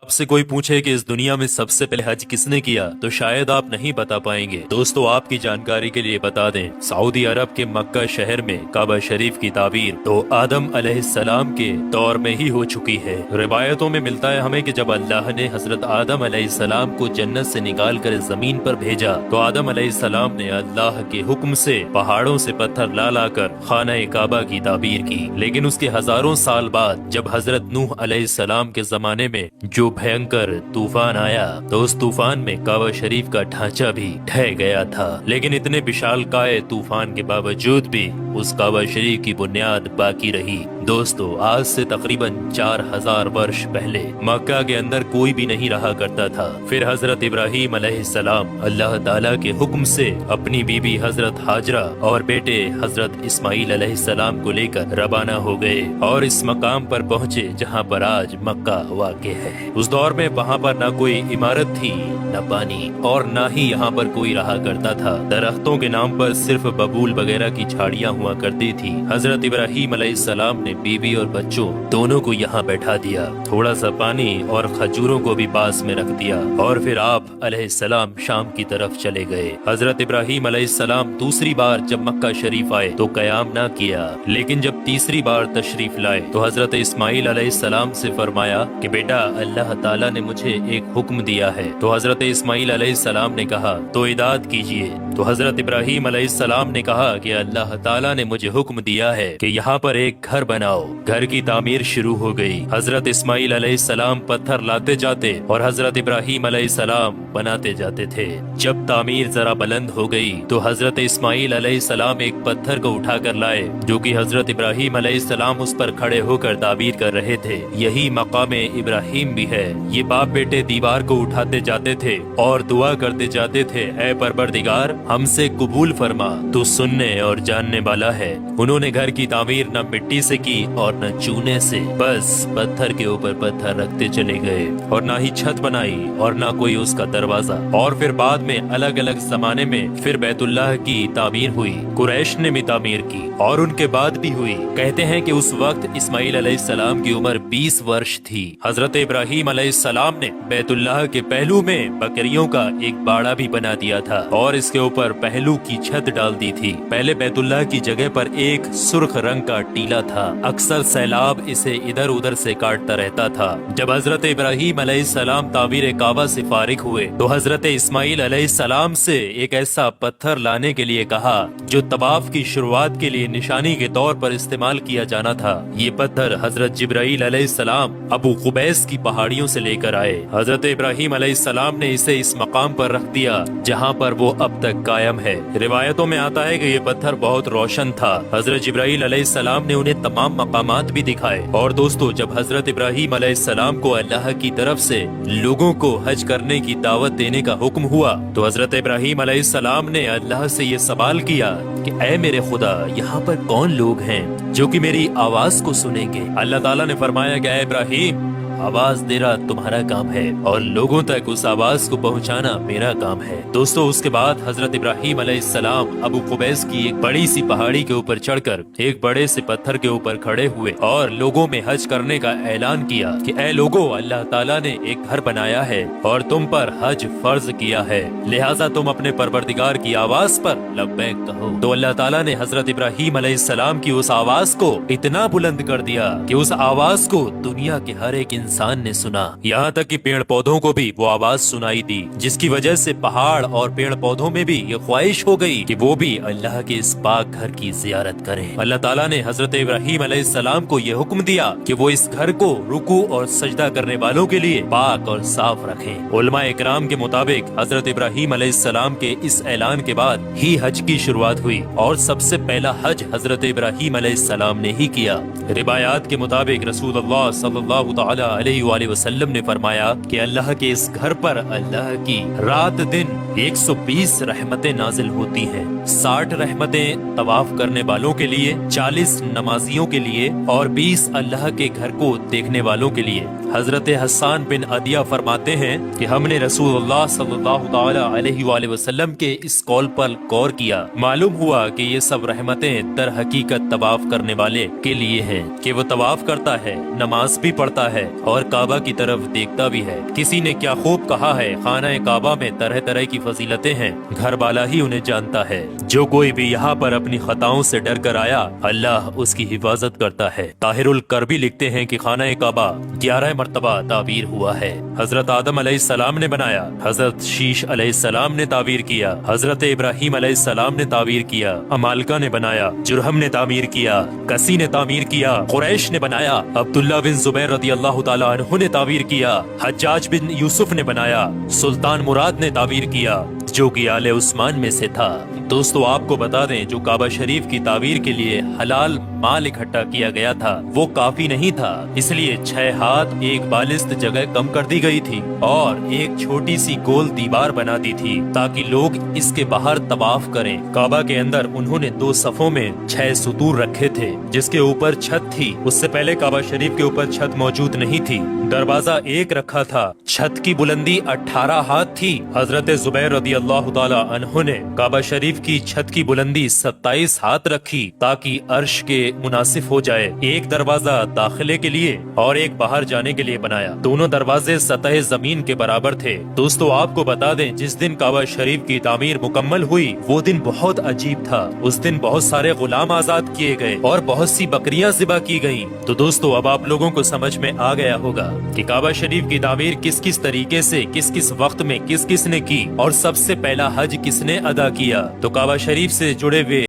आपसे कोई पूछे कि इस दुनिया में सबसे पहले हज किसने किया तो शायद आप नहीं बता पाएंगे। दोस्तों, आपकी जानकारी के लिए बता दें, सऊदी अरब के मक्का शहर में काबा शरीफ की ताबीर तो आदम अलैहिस्सलाम के दौर में ही हो चुकी है। रिवायतों में मिलता है हमें कि जब अल्लाह ने हजरत आदम अलैहिस्सलाम को जन्नत से निकाल कर जमीन पर भेजा तो आदम अलैहिस्सलाम ने अल्लाह के हुक्म से पहाड़ों से पत्थर ला लाकर खाना काबा की ताबीर की। लेकिन उसके हजारों साल बाद जब हजरत नूह अलैहिस्सलाम के जमाने में जो भयंकर तूफान आया तो उस तूफान में काबा शरीफ का ढांचा भी ढह गया था। लेकिन इतने विशालकाय तूफान के बावजूद भी उस काबा शरीफ की बुनियाद बाकी रही। दोस्तों, आज से तकरीबन 4000 वर्ष पहले मक्का के अंदर कोई भी नहीं रहा करता था। फिर हजरत इब्राहीम अलैहिस्सलाम अल्लाह ताला के हुक्म से अपनी बीबी हजरत हाजरा और बेटे हजरत इस्माइल अलैहिस्सलाम को लेकर रवाना हो गए और इस मकाम पर पहुँचे जहाँ पर आज मक्का वाक़ है। उस दौर में वहाँ पर न कोई इमारत थी, न पानी और न ही यहाँ पर कोई रहा करता था। दरख्तों के नाम पर सिर्फ बबूल वगैरह की झाड़ियाँ हुआ करती थी। हजरत इब्राहीम अलैहिस्सलाम ने बीवी और बच्चों दोनों को यहाँ बैठा दिया, थोड़ा सा पानी और खजूरों को भी पास में रख दिया और फिर आप अलैहिस्सलाम शाम की तरफ चले गए। हजरत इब्राहीम अलैहिस्सलाम दूसरी बार जब मक्का शरीफ आए तो कयाम ना किया, लेकिन जब तीसरी बार तशरीफ लाए तो हजरत इस्माइल अलैहिस्सलाम से फरमाया कि बेटा, अल्लाह ताला ने मुझे एक हुक्म दिया है। तो हजरत इस्माइल अलैहिस्सलाम ने कहा तो इदात कीजिए। तो हजरत इब्राहीम अलैहिस्सलाम ने कहा कि अल्लाह ताला ने मुझे हुक्म दिया है कि यहाँ पर एक घर बनाओ। घर की तामीर शुरू हो गई। हजरत इस्माइल अलैहिस्सलाम पत्थर लाते जाते और हजरत इब्राहीम अलैहिस्सलाम बनाते जाते थे। जब तामीर जरा बुलंद हो गई तो हजरत इस्माइल अलैहिस्सलाम एक पत्थर को उठा कर लाए जो कि हजरत इब्राहीम अलैहिस्सलाम उस पर खड़े होकर ताबीर कर रहे थे। यही मकामे इब्राहीम भी है। ये बाप बेटे दीवार को उठाते जाते थे और दुआ करते जाते थे, ऐ परवरदिगार, हमसे कबूल फरमा, तू सुनने और जानने वाला है। उन्होंने घर की तामीर न मिट्टी से की और न चूने से, बस पत्थर के ऊपर पत्थर रखते चले गए और ना ही छत बनाई और ना कोई उसका दरवाजा। और फिर बाद में अलग अलग जमाने में फिर बैतुल्लाह की तामीर हुई, कुरैश ने भी तामीर की और उनके बाद भी हुई। कहते हैं कि उस वक्त इस्माइल अलैहिस्सलाम की उम्र 20 वर्ष थी। हजरत इब्राहीम अलैहिस्सलाम ने बैतुल्लाह के पहलू में बकरियों का एक बाड़ा भी बना दिया था और इसके ऊपर पहलू की छत डाल दी थी। पहले बैतुल्लाह की जगह पर एक सुर्ख रंग का टीला था। अक्सर सैलाब इसे इधर उधर से काटता रहता था। जब हजरत इब्राहीम अलैहिस्सलाम ताबीर काबा से फारिग हुए तो हजरत इस्माइल अलैहिस्सलाम से एक ऐसा पत्थर लाने के लिए कहा जो तवाफ की शुरुआत के लिए निशानी के तौर पर इस्तेमाल किया जाना था। ये पत्थर हजरत जिब्राईल अलैहिस्सलाम अबू कुबैस की पहाड़ियों से लेकर आए। हजरत इब्राहीम अलैहिस्सलाम ने इसे इस मकाम पर रख दिया जहाँ पर वो अब तक कायम है। रिवायतों में आता है कि ये पत्थर बहुत रोशन था। हजरत जिब्राईल अलैहिस्सलाम ने उन्हें तमाम मकामात भी दिखाए। और दोस्तों, जब हजरत इब्राहीम अलैहिस्सलाम को अल्लाह की तरफ से लोगों को हज करने की दावत देने का हुक्म हुआ तो हजरत इब्राहीम अलैहिस्सलाम ने अल्लाह से ये सवाल किया कि ऐ मेरे खुदा, यहाँ पर कौन लोग हैं जो कि मेरी आवाज को सुनेंगे। अल्लाह ताला ने फरमाया कि ऐ इब्राहीम, आवाज देना तुम्हारा काम है और लोगों तक उस आवाज को पहुंचाना मेरा काम है। दोस्तों, उसके बाद हजरत इब्राहीम अलैहिस्सलाम अबू कुबैस की एक बड़ी सी पहाड़ी के ऊपर चढ़कर एक बड़े से पत्थर के ऊपर खड़े हुए और लोगों में हज करने का ऐलान किया कि ऐ लोगों, अल्लाह ताला ने एक घर बनाया है और तुम पर हज फर्ज किया है, लिहाजा तुम अपने परवरदिगार की आवाज पर लब्बैक कहो। तो अल्लाह ताला ने हजरत इब्राहीम अलैहिस्सलाम की उस आवाज को इतना बुलंद कर दिया कि उस आवाज को दुनिया के हर एक इंसान ने सुना। यहाँ तक कि पेड़ पौधों को भी वो आवाज सुनाई दी, जिसकी वजह से पहाड़ और पेड़ पौधों में भी ये ख्वाहिश हो गई कि वो भी अल्लाह के इस पाक घर की जियारत करें। अल्लाह ताला ने हजरत इब्राहीम अलैहिस्सलाम को ये हुक्म दिया कि वो इस घर को रुकू और सजदा करने वालों के लिए पाक और साफ रखें। उलमा इकराम के मुताबिक हजरत इब्राहीम अलैहिस्सलाम के इस ऐलान के बाद ही हज की शुरुआत हुई और सबसे पहला हज हजरत इब्राहीम अलैहिस्सलाम ने ही किया। रिवायात के मुताबिक रसूलुल्लाह सल्लल्लाहु तआला अलैहि वसल्लम ने फरमाया कि अल्लाह के इस घर पर अल्लाह की रात दिन 120 रहमतें नाजिल होती हैं। 60 रहमतें तवाफ करने वालों के लिए, 40 नमाजियों के लिए और 20 अल्लाह के घर को देखने वालों के लिए। हजरत हसन बिन अदिया फरमाते हैं कि हमने रसूलुल्लाह सल्लल्लाहु तआला अलैहि वसल्लम के इस कौल पर गौर किया। मालूम हुआ कि ये सब रहमतें दर हकीकत तवाफ करने वाले के लिए हैं कि वो तवाफ करता है, नमाज भी पढ़ता है اور کعبہ کی طرف دیکھتا بھی ہے۔ کسی نے کیا خوب کہا ہے، خانہ کعبہ میں طرح طرح کی فضیلتیں ہیں، گھر والا ہی انہیں جانتا ہے۔ جو کوئی بھی یہاں پر اپنی خطاؤں سے ڈر کر آیا، اللہ اس کی حفاظت کرتا ہے۔ طاہر الکربی لکھتے ہیں کہ خانہ کعبہ 11 مرتبہ تعبیر ہوا ہے۔ حضرت آدم علیہ السلام نے بنایا، حضرت شیش علیہ السلام نے تعبیر کیا، حضرت ابراہیم علیہ السلام نے تعبیر کیا، امالکہ نے بنایا، جرہم نے تعمیر کیا، کسی نے تعمیر کیا، قریش نے بنایا، عبداللہ بن زبیر رضی اللہ تعالیٰ عنہ نے تعبیر کیا، حجاج بن یوسف نے بنایا، سلطان مراد نے تعبیر کیا جو کہ آل عثمان میں سے تھا۔ دوستو آپ کو بتا دیں، جو کعبہ شریف کی تعبیر کے لیے حلال مال اکٹھا کیا گیا تھا وہ کافی نہیں تھا، اس لیے 6 ہاتھ ایک بالست جگہ کم کر دی گئی تھی اور ایک چھوٹی سی گول دیوار بنا دی تھی تاکہ لوگ اس کے باہر طواف کریں۔ کعبہ کے اندر انہوں نے 2 صفوں میں 6 ستور رکھے تھے جس کے اوپر چھت تھی۔ اس سے پہلے کعبہ شریف کے اوپر چھت موجود نہیں تھی۔ دروازہ ایک رکھا تھا، چھت کی بلندی 18 ہاتھ تھی۔ حضرت زبیر رضی اللہ تعالی عنہ نے کعبہ شریف کی چھت کی بلندی 27 ہاتھ رکھی تاکہ عرش کے مناسب ہو جائے۔ ایک دروازہ داخلے کے لیے اور ایک باہر جانے کے لیے بنایا، دونوں دروازے سطح زمین کے برابر تھے۔ دوستو آپ کو بتا دیں، جس دن کعبہ شریف کی تعمیر مکمل ہوئی وہ دن بہت عجیب تھا۔ اس دن بہت سارے غلام آزاد کیے گئے اور بہت سی بکریاں ذبح کی گئیں۔ تو دوستو اب آپ لوگوں کو سمجھ میں آ گیا ہوگا کہ کعبہ شریف کی تعمیر کس کس طریقے سے کس کس وقت میں کس کس نے کی اور سب سے پہلا حج کس نے ادا کیا۔ تو کعبہ شریف سے جڑے ہوئے